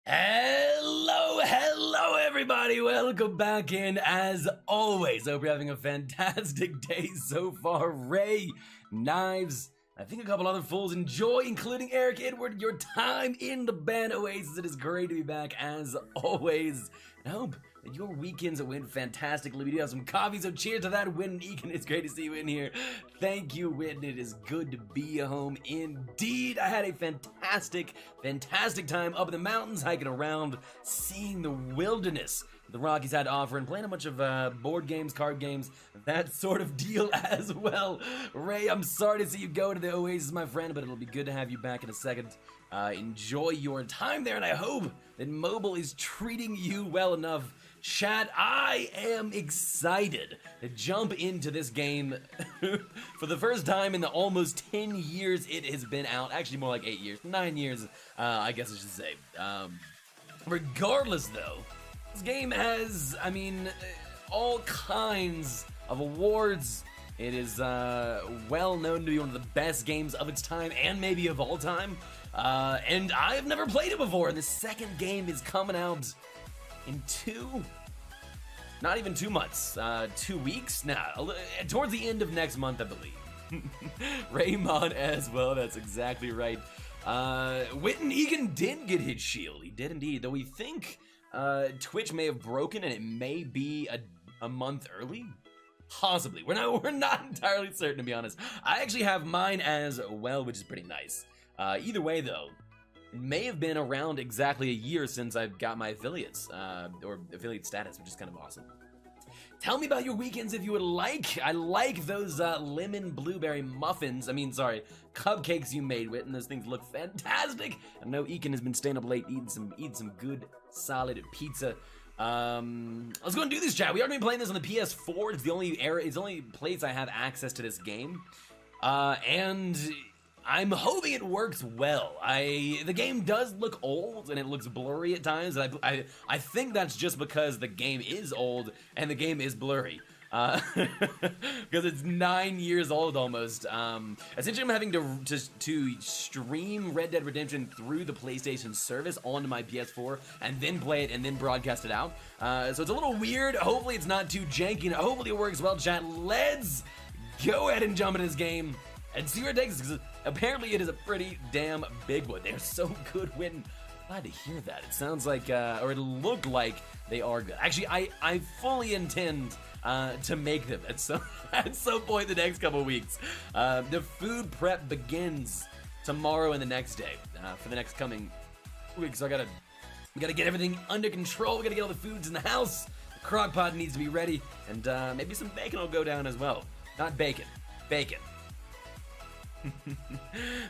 Hello, everybody. Welcome back in, as always. Hope you're having a fantastic day so far. Ray, Knives, I think a couple other fools enjoy, including Eric Edward, your time in the band Oasis. It is great to be back, as always. I hope that your weekends went fantastically. We do have some coffee, so cheers to that. Witten Egan, it's great to see you in here. Thank you, Witten. It is good to be home indeed. I had a fantastic time up in the mountains, hiking around, seeing the wilderness the Rockies had to offer, and playing a bunch of board games, card games, that sort of deal as well. Ray, I'm sorry to see you go to the Oasis, my friend, but it'll be good to have you back in a second. Enjoy your time there, and I hope that mobile is treating you well enough. Chat, I am excited to jump into this game for the first time in the almost 10 years it has been out. Actually, more like 8 years, 9 years, I guess I should say. Regardless, though, this game has, all kinds of awards. It is well known to be one of the best games of its time and maybe of all time. And I have never played it before, and the second game is coming out in not even 2 months, 2 weeks? Nah, towards the end of next month, I believe. Raymond as well, that's exactly right. Witten Egan did get his shield, he did indeed, though we think Twitch may have broken and it may be a month early. Possibly. We're not entirely certain, to be honest. I actually have mine as well, which is pretty nice. Either way, though, it may have been around exactly a year since I've got my affiliates, or affiliate status, which is kind of awesome. Tell me about your weekends if you would like. I like those lemon blueberry muffins. Cupcakes you made with, and those things look fantastic. I know Ekin has been staying up late eating some good, solid pizza. Let's go and do this, chat. We are going to be playing this on the PS4. It's the only place I have access to this game. And I'm hoping it works well. The game does look old and it looks blurry at times. And I think that's just because the game is old and the game is blurry. Because it's 9 years old almost. Essentially, I'm having to stream Red Dead Redemption through the PlayStation service onto my PS4 and then play it and then broadcast it out. So it's a little weird. Hopefully, it's not too janky. And hopefully, it works well, chat. Let's go ahead and jump into this game and see where it takes us, because apparently it is a pretty damn big one. They're so good, Witten. Glad to hear that. It sounds like, or it looked like they are good. Actually, I fully intend to make them at some point the next couple weeks. The food prep begins tomorrow and the next day for the next coming weeks. So we gotta get everything under control. We gotta get all the foods in the house. The crock pot needs to be ready, and maybe some bacon will go down as well. Not bacon, bacon.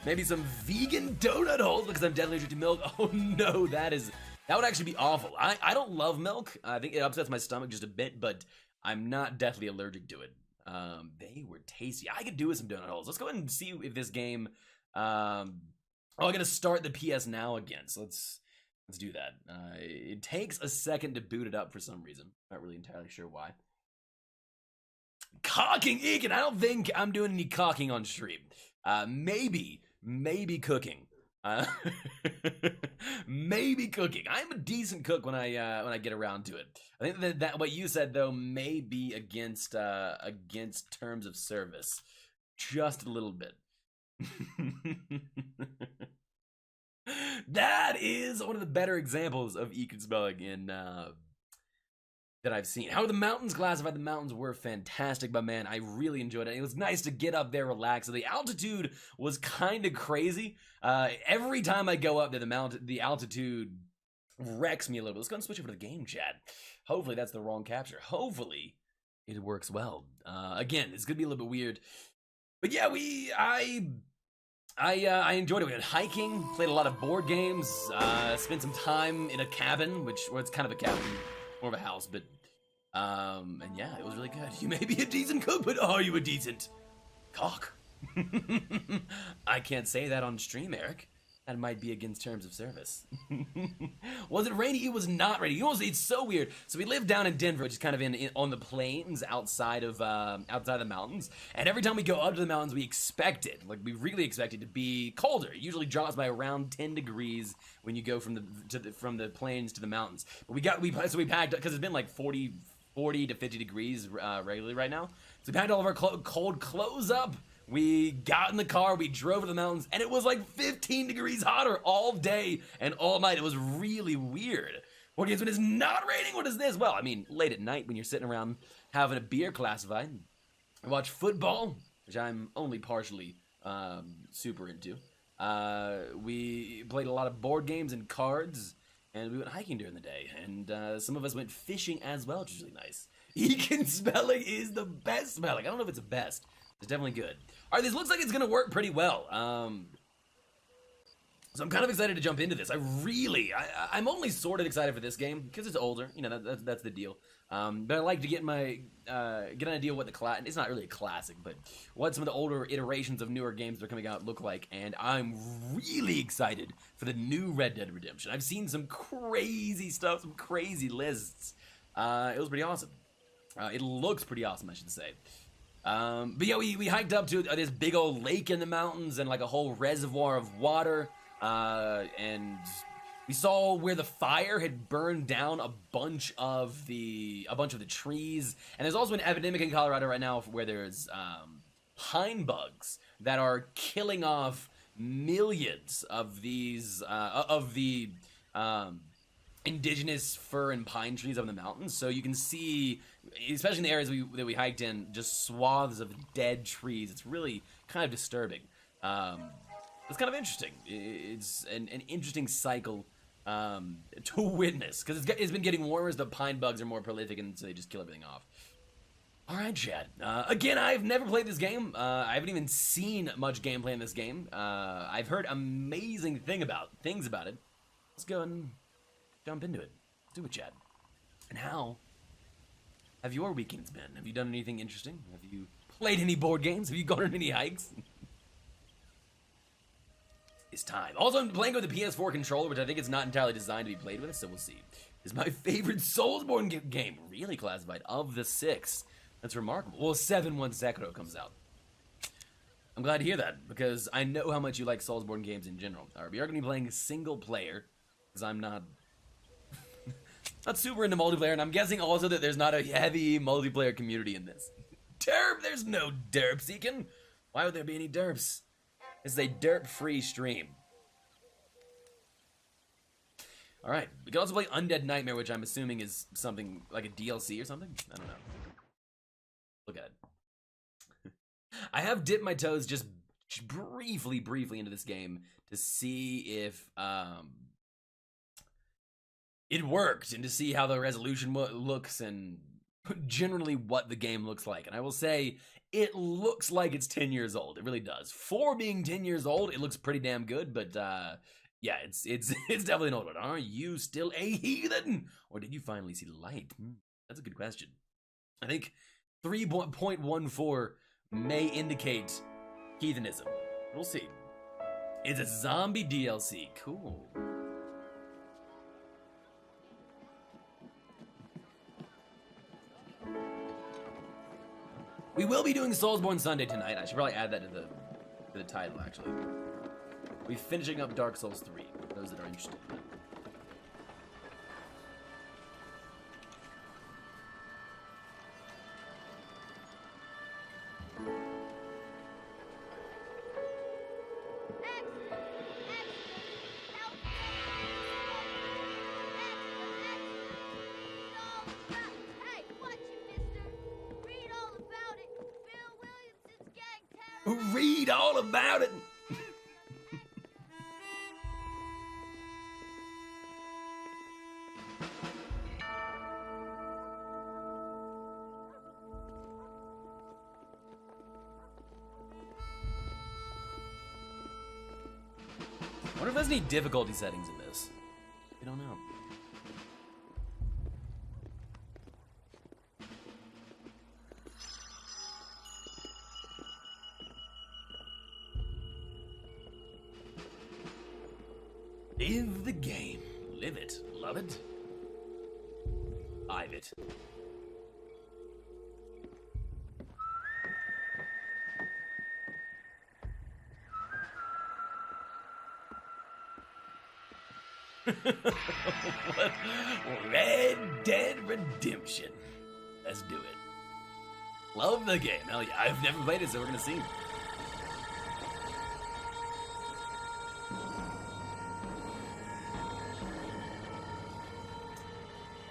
Maybe some vegan donut holes because I'm deadly allergic to milk. Oh no, that would actually be awful. I don't love milk. I think it upsets my stomach just a bit, but I'm not deathly allergic to it. They were tasty. I could do with some donut holes. Let's go ahead and see if this game. I gotta start the PS Now again. So let's do that. It takes a second to boot it up for some reason. Not really entirely sure why. Cocking, Egan. I don't think I'm doing any cocking on stream. Maybe cooking. Maybe cooking. I'm a decent cook when I get around to it. I think that what you said though may be against terms of service, just a little bit. That is one of the better examples of Ekin spelling in that I've seen. How are the mountains classified? The mountains were fantastic, but man, I really enjoyed it. It was nice to get up there, relax. So the altitude was kind of crazy. Every time I go up there, the altitude wrecks me a little bit. Let's go and switch over to the game chat. Hopefully that's the wrong capture. Hopefully it works well. Again, it's gonna be a little bit weird, but yeah, I enjoyed it. We went hiking, played a lot of board games, spent some time in a cabin, well, it's kind of a cabin, more of a house, but and yeah, it was really good. You may be a decent cook, but are you a decent cock? I can't say that on stream, Eric. That might be against terms of service. Was it rainy? It was not rainy. You know, it's so weird. So we live down in Denver, which is kind of on the plains outside of the mountains. And every time we go up to the mountains, we expect it, like we really expect it to be colder. It usually drops by around 10 degrees when you go from the plains to the mountains. But we packed because it's been like 40 to 50 degrees regularly right now. So we packed all of our cold clothes up. We got in the car, we drove to the mountains, and it was like 15 degrees hotter all day and all night. It was really weird. What is when it's not raining? What is this? Well, I mean, late at night when you're sitting around having a beer classified, I watch football, which I'm only partially super into. We played a lot of board games and cards, and we went hiking during the day, and some of us went fishing as well, which is really nice. Econ spelling is the best spelling. I don't know if it's the best. It's definitely good. All right, this looks like it's gonna work pretty well. So I'm kind of excited to jump into this. I'm only sort of excited for this game because it's older. You know, that's the deal. But I like to get an idea of what it's not really a classic, but what some of the older iterations of newer games that are coming out look like. And I'm really excited for the new Red Dead Redemption. I've seen some crazy stuff, some crazy lists. It was pretty awesome. It looks pretty awesome, I should say. But yeah, we hiked up to this big old lake in the mountains and like a whole reservoir of water, and we saw where the fire had burned down a bunch of the trees. And there's also an epidemic in Colorado right now where there's pine bugs that are killing off millions of these indigenous fir and pine trees up in the mountains. So you can see, especially in the areas that we hiked in, just swaths of dead trees. It's really kind of disturbing. It's kind of interesting. It's an interesting cycle to witness, because it's been getting warmer as the pine bugs are more prolific, and so they just kill everything off. All right, Chad. Again, I've never played this game. I haven't even seen much gameplay in this game. I've heard amazing things about it. Let's go and jump into it. Let's do it, Chad. And how have your weekends been? Have you done anything interesting? Have you played any board games? Have you gone on any hikes? It's time. Also, I'm playing with the PS4 controller, which I think is not entirely designed to be played with, so we'll see. It's my favorite Soulsborne game, really classified, of the 6. That's remarkable. Well, 7 once Sekiro comes out. I'm glad to hear that, because I know how much you like Soulsborne games in general. All right, we are going to be playing single player, because I'm not super into multiplayer, and I'm guessing also that there's not a heavy multiplayer community in this. Derp! There's no derp seeking. Why would there be any derps? This is a derp-free stream. Alright, we can also play Undead Nightmare, which I'm assuming is something like a DLC or something? I don't know. Look at it. I have dipped my toes just briefly into this game to see if it worked, and to see how the resolution looks, and generally what the game looks like. And I will say, it looks like it's 10 years old. It really does. For being 10 years old, it looks pretty damn good, but yeah, it's definitely an old one. Are you still a heathen? Or did you finally see the light? That's a good question. I think 3.14 may indicate heathenism. We'll see. It's a zombie DLC. Cool. We will be doing Soulsborne Sunday tonight. I should probably add that to the title, actually. We're finishing up Dark Souls 3, for those that are interested in that. Read all about it. I wonder if there's any difficulty settings in this. I don't know. Live the game. Live it. Love it. Live it. What? Red Dead Redemption. Let's do it. Love the game. Hell yeah. I've never played it, so we're gonna see.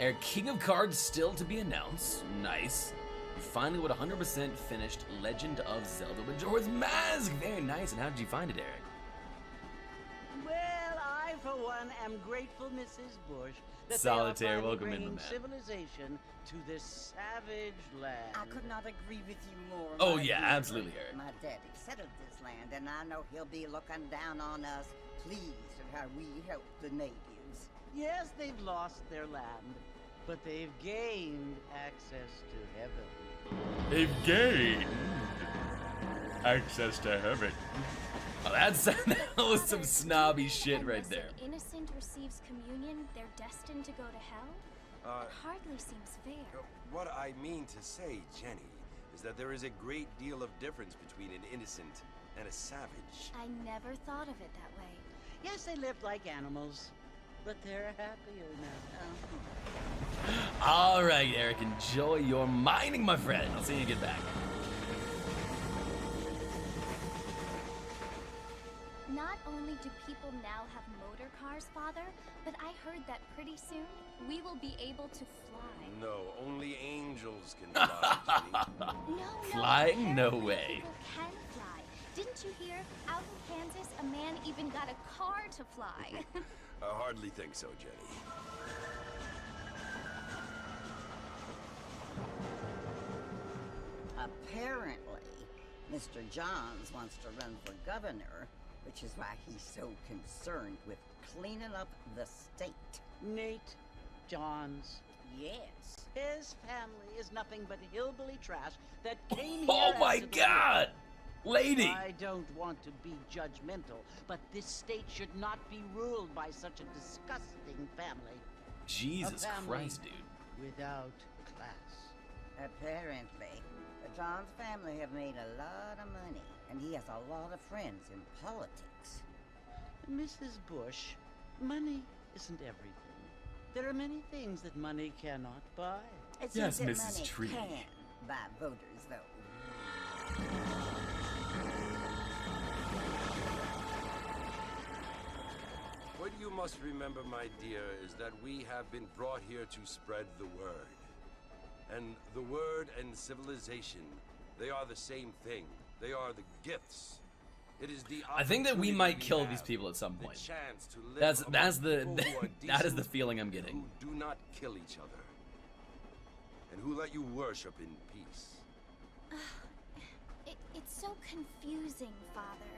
Our King of Cards still to be announced. Nice. We finally would 100% finished Legend of Zelda Majora's Mask. Very nice. And how did you find it, Eric? Well, I, for one, am grateful, Mrs. Bush, that Solitaire, they are finally welcome in, bringing my man. civilization to this savage land. I could not agree with you more. Oh, my yeah, dear. absolutely, Eric. My daddy settled this land, and I know he'll be looking down on us, pleased at how we help the natives. Yes, they've lost their land, but they've gained access to heaven. They've gained access to heaven. Oh, that was some snobby shit right there. Unless an innocent receives communion, they're destined to go to hell? It hardly seems fair. What I mean to say, Jenny, is that there is a great deal of difference between an innocent and a savage. I never thought of it that way. Yes, they lived like animals, but they're happier now. All right, Eric, enjoy your mining, my friend. I'll see you get back. Not only do people now have motor cars, Father, but I heard that pretty soon we will be able to fly. No, only angels can fly, Jenny. No, Flying? No apparently way. People can fly. Didn't you hear? Out in Kansas, a man even got a car to fly. I hardly think so, Jenny. Apparently, Mr. Johns wants to run for governor, which is why he's so concerned with cleaning up the state. Nate Johns. Yes. His family is nothing but hillbilly trash that came here. Oh my after the God, war. lady! I don't want to be judgmental, but this state should not be ruled by such a disgusting family. Jesus A family Christ, dude. without class. Apparently, the Johns family have made a lot of money, and he has a lot of friends in politics. Mrs. Bush, money isn't everything. There are many things that money cannot buy. It Yes, seems that Mrs. money Tree. can buy voters, though. What you must remember, my dear, is that we have been brought here to spread the word. And the word and civilization, they are the same thing. They are the gifts. It is the I think that we opportunity might kill have, these people at some the point. chance to live That's among the people who are that is the decent, feeling I'm getting. who do not kill each other, and who let you worship in peace. It's so confusing, Father.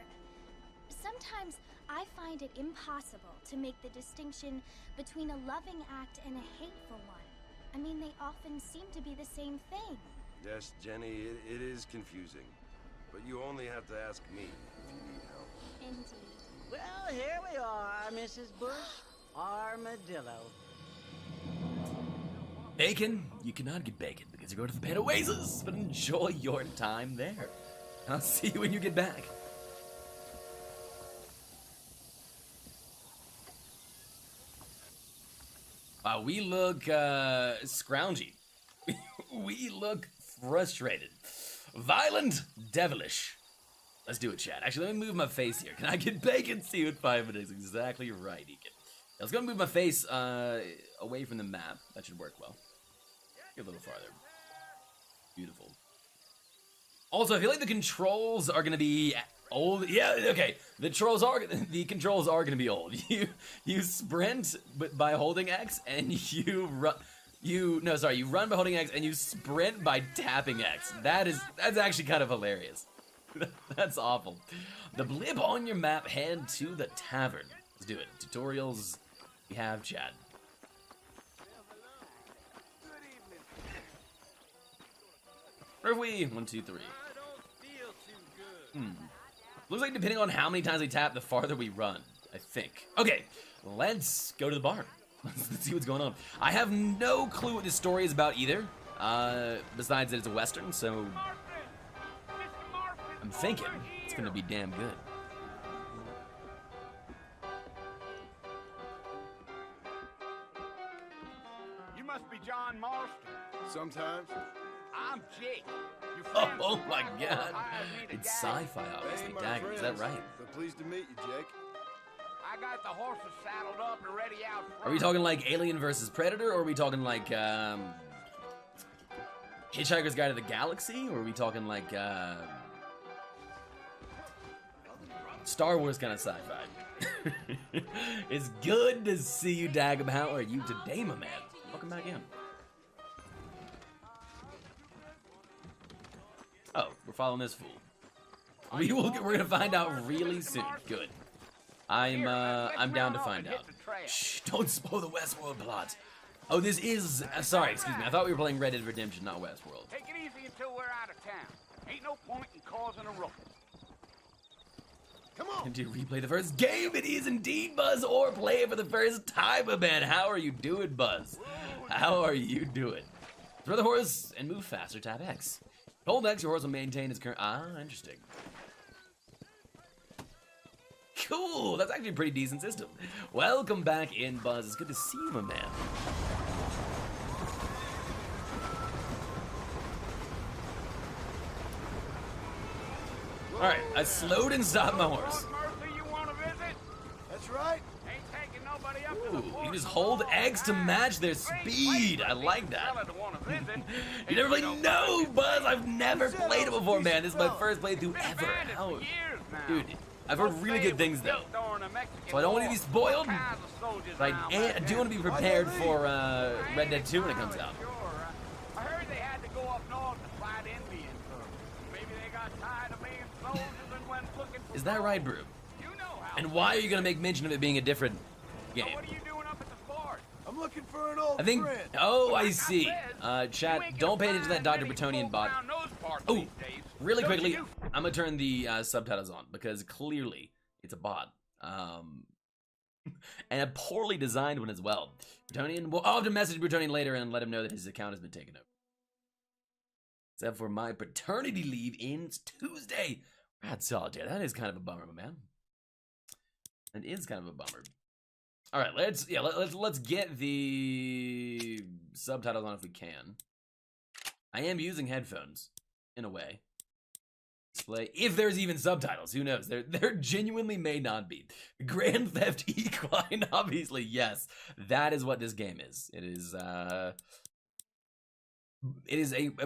Sometimes I find it impossible to make the distinction between a loving act and a hateful one. I mean, they often seem to be the same thing. Yes, Jenny, it is confusing. But you only have to ask me if you need help. Indeed. Well, here we are, Mrs. Bush. Armadillo. Bacon? You cannot get bacon because you go to the Pan Oasis, but enjoy your time there. I'll see you when you get back. Wow, we look scroungy. We look frustrated. Violent, devilish. Let's do it, chat. Actually, let me move my face here. Can I get bacon? See you in 5 minutes. Exactly right, Egan. I was gonna move my face away from the map. That should work well. Get a little farther. Beautiful. Also, I feel like the controls are gonna be old. Yeah, okay. The controls are gonna be old. You sprint by holding X, and you run. You run by holding X, and you sprint by tapping X. That's actually kind of hilarious. That's awful. The blip on your map, head to the tavern. Let's do it. Tutorials. We have Chad. Where are we? 1, 2, 3. Looks like depending on how many times we tap, the farther we run. I think. Okay, let's go to the barn. Let's see what's going on. I have no clue what this story is about either, besides that it's a Western, so I'm thinking it's gonna be damn good. You must be John Marston. Sometimes. I'm Jake. Your Oh, friend oh my Squirrel God. hired me to It's guide sci-fi, you. obviously. Hey, my Dagger, is that friends. right? So pleased to meet you, Jake. I got the horses saddled up and ready out front. Are we talking like Alien versus Predator, or are we talking like Hitchhiker's Guide to the Galaxy, or are we talking like Star Wars kind of sci-fi? It's good to see you, Dagum. How are you today, my man? Welcome back in. Oh, we're following this fool. We're gonna find out really soon. Good. I'm down to find out. Shh, don't spoil the Westworld plot. Oh, this is sorry, excuse me. I thought we were playing Red Dead Redemption, not Westworld. Take it easy until we're out of town. Ain't no point in causing a ruckus. Come on. And to replay the first game, it is indeed Buzz, or play it for the first time, my man. How are you doing, Buzz? How are you doing? Throw the horse and move faster, tap X. Hold X, your horse will maintain its current... interesting. Cool, that's actually a pretty decent system. Welcome back in, Buzz. It's good to see you, my man. Alright, I slowed and stopped my horse. Mercy, you want to visit? That's right. Ain't taking nobody up to the Ooh, fort you just in a hold long eggs to time. match their Great speed. place I for a like decent that. fella to wanna visit. You never really Ain't know, nobody Buzz. can I've never Sit played it down, before, piece man. of This is my fella. first playthrough Been ever. bandits How, for years now. dude? I've heard Folks really say good it things was though. built during the Mexican So I don't want to War. be spoiled. All kinds of soldiers But around I back do want to then. be prepared for Red Dead 2 when it comes out. Sure. I heard they had to go up north to fight Indians. Maybe they got tired of being soldiers and went looking for Is that right, Brew? You know how. And why are you gonna make mention of it being a different So game? what are you doing up at the fort? I'm looking for an old I think. friend. Oh, Like I see. said, Chat, you ain't don't pay gonna attention to that find Dr. many Bretonian folk bot. around those parts Oh, these days. really Don't quickly, you? I'm gonna turn the subtitles on because clearly it's a bot. And a poorly designed one as well. Bretonian, well, I'll have to message Bretonian later and let him know that his account has been taken over. Except for my paternity leave ends Tuesday. Rad Solitaire, that is kind of a bummer, my man. That is kind of a bummer. All right, let's get the subtitles on if we can. I am using headphones in a way. Display, if there's even subtitles, who knows? There genuinely may not be. Grand Theft Equine, obviously, yes. That is what this game is. It is a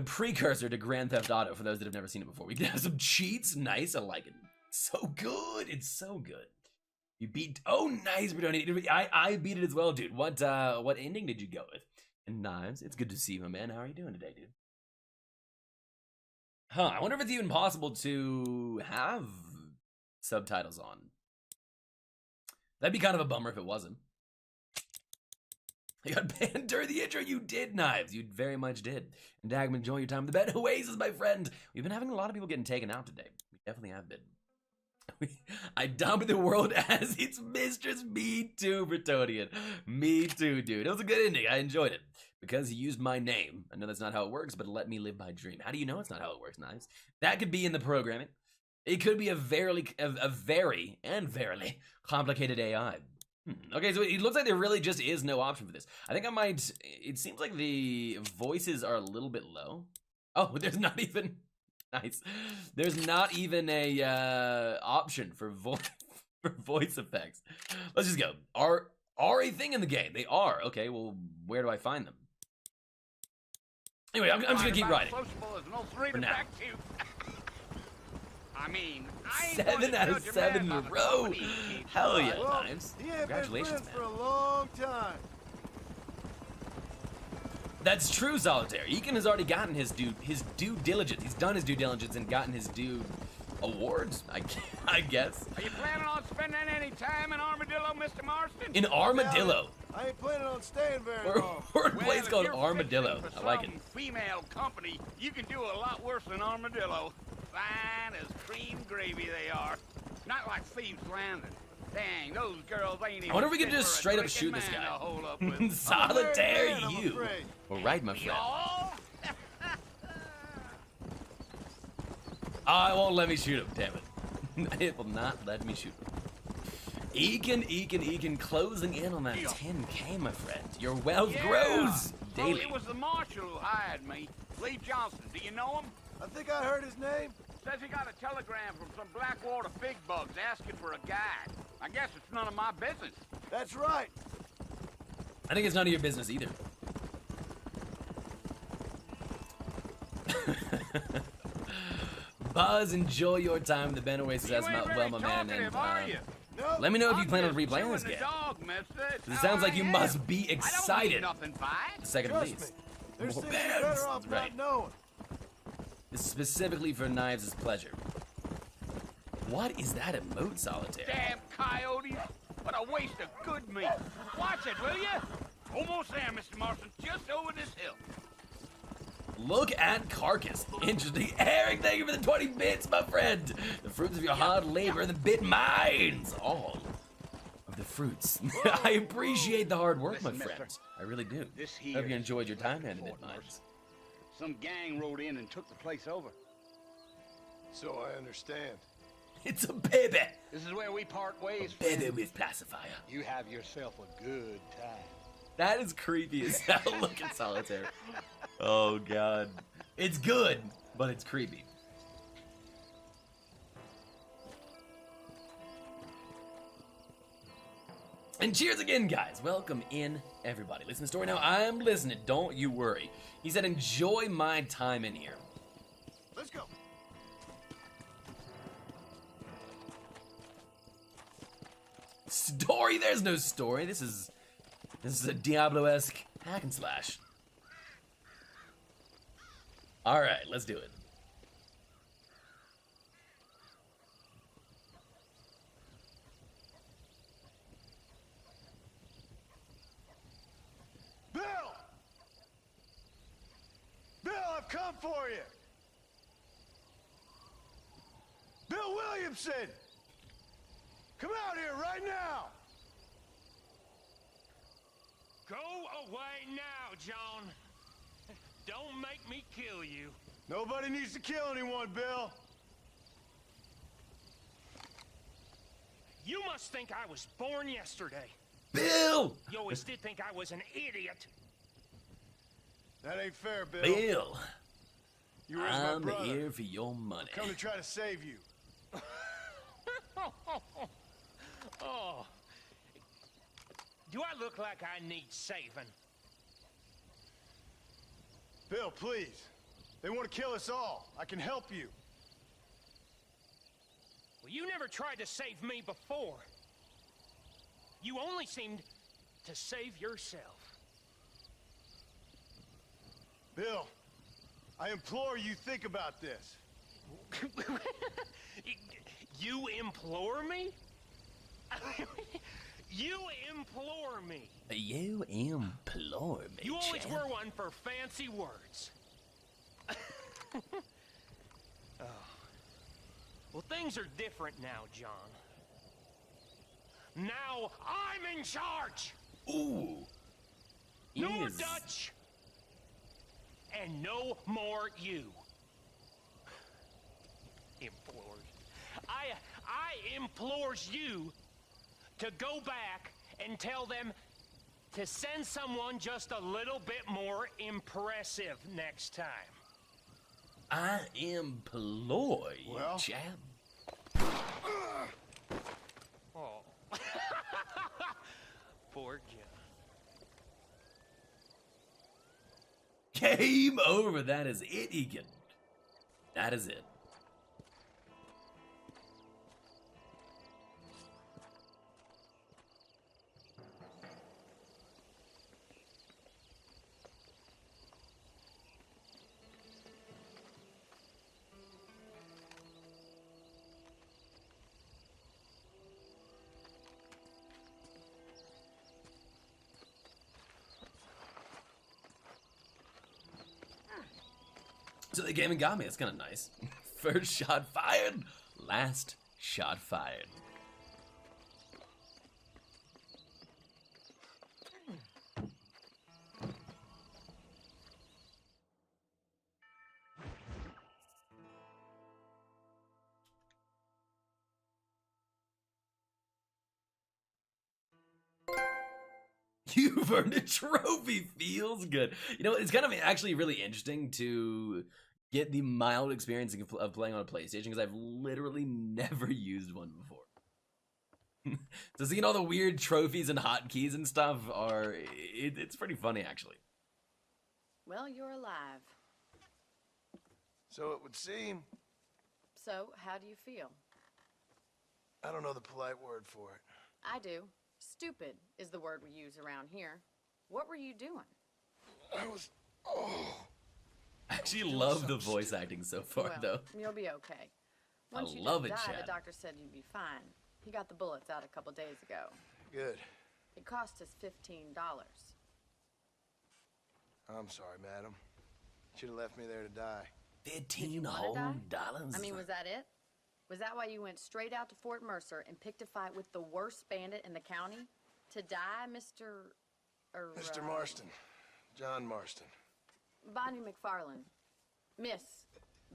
precursor to Grand Theft Auto for those that have never seen it before. We can have some cheats. Nice, I like it. So good. It's so good. You beat. Oh, nice, Bretonian. I beat it as well, dude. What ending did you go with? And Knives, it's good to see you, my man. How are you doing today, dude? Huh, I wonder if it's even possible to have subtitles on. That'd be kind of a bummer if it wasn't. I got banned during the intro. You did, Knives. You very much did. And Dagman, enjoy your time in the bed. Oasis, my friend. We've been having a lot of people getting taken out today. We definitely have been. I dumped the world as its mistress. Me too, Bretonian. Me too, dude. It was a good ending. I enjoyed it. Because he used my name. I know that's not how it works, but let me live my dream. How do you know it's not how it works, Knives? That could be in the programming. It could be a very complicated AI. Okay, so it looks like there really just is no option for this. I think I might... It seems like the voices are a little bit low. Oh, there's not even... Nice. There's not even a option for voice effects. Let's just go. Are a thing in the game? They are. Okay, well, where do I find them? Anyway, I'm just gonna keep riding. For now. I mean, I ain't 7 out of 7 in a row. Hell yeah, Well, Knives. he ain't been Congratulations, friends man. for a long time. That's true, Solitaire. Eakin has already gotten his due diligence. He's done his due diligence and gotten his due awards, I guess. Are you planning on spending any time in Armadillo, Mr. Marston? In Armadillo. I ain't planning on staying very long. We're a Well, place if called you're Armadillo. fixing for I like it. some female company, you can do a lot worse than Armadillo. Fine as cream gravy they are. Not like Thieves Landing. Dang, those girls ain't even I wonder if we fit can just for a straight up drinking shoot this man guy. to hold up with. Solitaire, I'm you. afraid. All right, my friend. Y'all? Oh, it won't let me shoot him, damn it. It will not let me shoot him. Ekin, closing in on that 10K, my friend. Your wealth grows Well, daily. it was the marshal who hired me. Lee Johnson, do you know him? I think I heard his name. Says he got a telegram from some Blackwater big bugs asking for a guide. I guess it's none of my business. That's right. I think it's none of your business either. Buzz, enjoy your time. The Ben Oasis as You ain't well, very my man. talkative, And are you? No. let me know if you I'm plan on just replaying this chewing game. the dog, mister. It's It how sounds like I you am. must be I don't excited. need nothing fine. Second Trust please. me. There's More things you're bands. better off Right. not knowing. This is specifically for Knives' pleasure. What is that emote, Solitaire? Damn coyotes. What a waste of good meat. Watch it, will you? Almost there, Mr. Marston. Just over this hill. Look at Carcass. Interesting. Eric, thank you for the 20 bits, my friend. The fruits of your hard labor and the bit mines. All of the fruits. I appreciate the hard work, my Listen, friend. mister. I really do. This here Hope you is enjoyed your time Fort in the Morse. bit mines. Some gang rode in and took the place over. So I understand. It's a baby. This is where we part ways, Baby friend. with pacifier. You have yourself a good time. That is creepy as hell. Look at Solitaire. Oh, God. It's good, but it's creepy. And cheers again, guys. Welcome in, everybody. Listen to the story now. I'm listening. Don't you worry. He said, enjoy my time in here. Let's go. Story? There's no story. This is a Diablo-esque hack and slash. All right, let's do it. Bill! Bill, I've come for you. Bill Williamson! Come out here right now! Go away now, John. Don't make me kill you. Nobody needs to kill anyone, Bill. You must think I was born yesterday. Bill! You always did think I was an idiot. That ain't fair, Bill. Bill, You raised my I'm brother. here for your money. Come to try to save you. Oh. Do I look like I need saving? Bill, please. They want to kill us all. I can help you. Well, you never tried to save me before. You only seemed to save yourself. Bill, I implore you think about this. You implore me? You implore me. You implore me, You always champ. were one for fancy words. Oh. Well, things are different now, John. Now I'm in charge. Ooh. No more Is- Dutch. And no more you. Implores. I implores you to go back and tell them to send someone just a little bit more impressive next time. I implore you, Well? champ. Oh. Poor John. Game over. That is it, Egan. That is it. So they came and got me. It's kind of nice. First shot fired, last shot fired. You've earned a trophy. Feels good. You know, it's kind of actually really interesting to get the mild experience of playing on a PlayStation because I've literally never used one before. So seeing all the weird trophies and hotkeys and stuff it's pretty funny actually. Well, you're alive. So it would seem. So, how do you feel? I don't know the polite word for it. I do. Stupid is the word we use around here. What were you doing? I was. Oh. I actually love the voice acting so far, Well, though. you'll be okay. Once you love didn't it, die, Chad. the doctor said you'd be fine. He got the bullets out a couple days ago. Good. It cost us $15. I'm sorry, madam. Should have left me there to die. $15 wanna whole die? dollars. I mean, was that it? Was that why you went straight out to Fort Mercer and picked a fight with the worst bandit in the county? To die, Mr. Mr. Marston. John Marston. Bonnie McFarland. Miss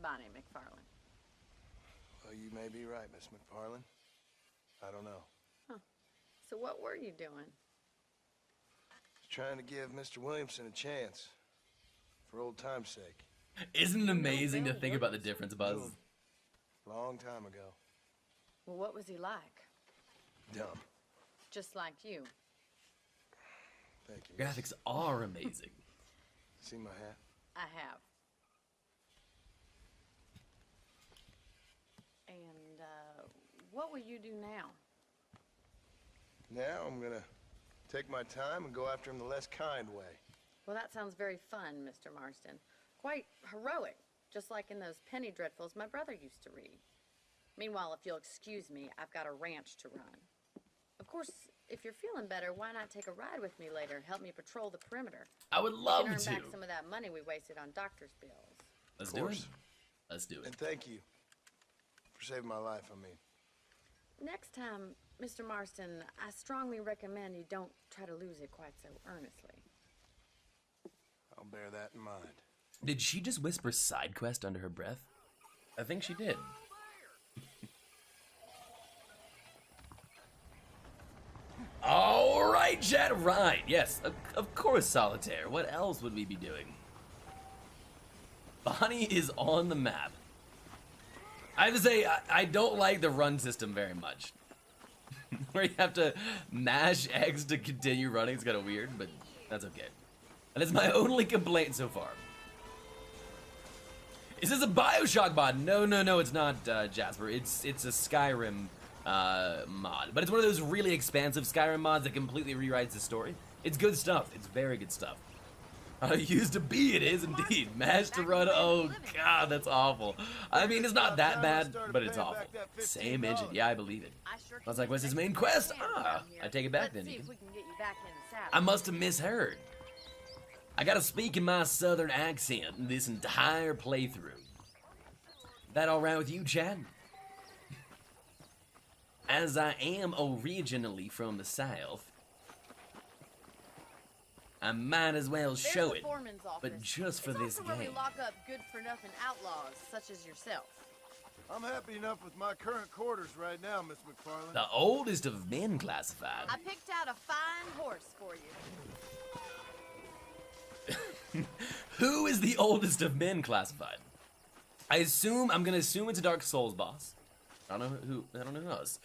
Bonnie McFarland. Well, you may be right, Miss McFarland. I don't know. Huh. So what were you doing? Trying to give Mr. Williamson a chance. For old time's sake. Isn't it amazing to think about the difference, Buzz? Long time ago. Well, what was he like? Dumb. Just like you. Thank you. Miss. Graphics are amazing. See my hat? I have. And, what will you do now? Now I'm gonna take my time and go after him the less kind way. Well, that sounds very fun, Mr. Marston. Quite heroic, just like in those penny dreadfuls my brother used to read. Meanwhile, if you'll excuse me, I've got a ranch to run. Of course, if you're feeling better, why not take a ride with me later? Help me patrol the perimeter. I would love We can to. earn back some of that money we wasted on doctor's bills. Let's Of do it. course. Let's do it. And thank you for saving my life, I mean. Next time, Mr. Marston, I strongly recommend you don't try to lose it quite so earnestly. I'll bear that in mind. Did she just whisper side quest under her breath? I think she did. All right, chat. Right. Yes, of course, Solitaire. What else would we be doing? Bonnie is on the map. I have to say, I don't like the run system very much. Where you have to mash X to continue running. It's kind of weird, but that's okay. And it's my only complaint so far. Is this a Bioshock mod? No, it's not, Jasper. It's a Skyrim mod. But it's one of those really expansive Skyrim mods that completely rewrites the story. It's good stuff. It's very good stuff. Used to be, it is indeed. Mash to run, oh god, that's awful. I mean, it's not that bad, but it's awful. Same engine, yeah, I believe it. I was like, what's his main quest? Ah, I take it back then, Ethan. I must have misheard. I gotta speak in my southern accent this entire playthrough. That alright with you, Chad? As I am originally from the South, I might as well show it, but just for this game. We lock up good-for-nothing outlaws such as yourself. I'm happy enough with my current quarters right now, Miss McFarland. The oldest of men classified. I picked out a fine horse for you. Who is the oldest of men classified? I'm gonna assume it's a Dark Souls boss. I don't know who knows.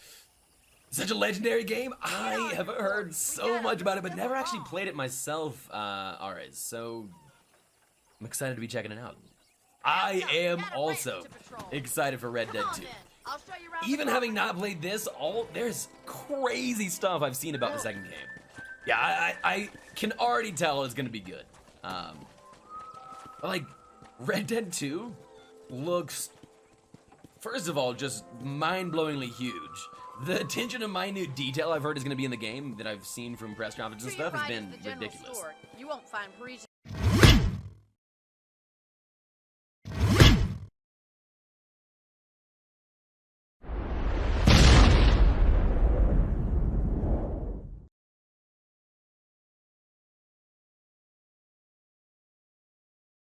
Such a legendary game. I have heard so much about it, but never actually played it myself. Alright, so I'm excited to be checking it out. I am also excited for Red Dead 2. Even having not played this, there's crazy stuff I've seen about the second game. Yeah, I can already tell it's gonna be good. Like, Red Dead 2 looks, first of all, just mind-blowingly huge. The attention to minute detail I've heard is going to be in the game that I've seen from press conferences and stuff has been ridiculous. You won't find Parisian